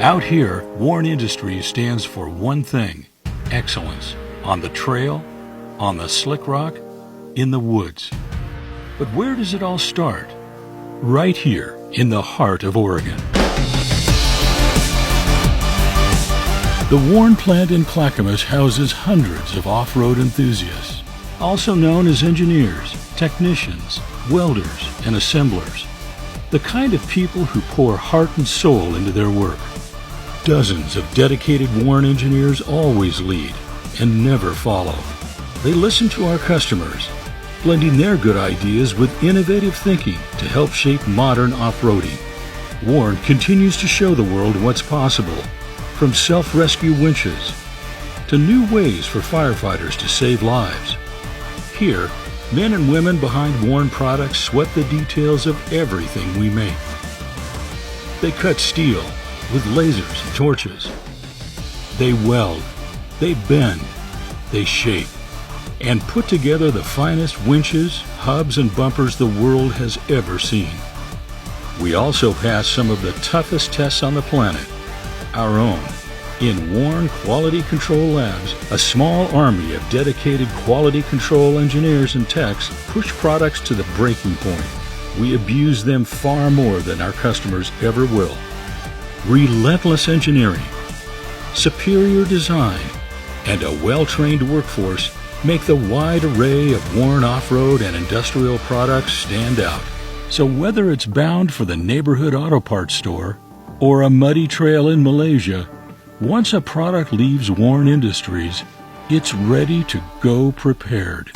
Out here, Warren Industries stands for one thing: excellence. On the trail, on the slick rock, in the woods. But where does it all start? Right here, in the heart of Oregon. The Warren plant in Clackamas houses hundreds of off-road enthusiasts, also known as engineers, technicians, welders, and assemblers. The kind of people who pour heart and soul into their work. Dozens of dedicated Warren engineers always lead and never follow. They listen to our customers, blending their good ideas with innovative thinking to help shape modern off-roading. Warren continues to show the world what's possible, from self-rescue winches to new ways for firefighters to save lives. Here, men and women behind Warren products sweat the details of everything we make. They cut steel with lasers and torches. They weld, they bend, they shape, and put together the finest winches, hubs, and bumpers the world has ever seen. We also pass some of the toughest tests on the planet, our own. In Warren Quality Control Labs, a small army of dedicated quality control engineers and techs push products to the breaking point. We abuse them far more than our customers ever will. Relentless engineering, superior design, and a well-trained workforce make the wide array of Warren off-road and industrial products stand out. So whether it's bound for the neighborhood auto parts store or a muddy trail in Malaysia, once a product leaves Warren Industries, it's ready to go prepared.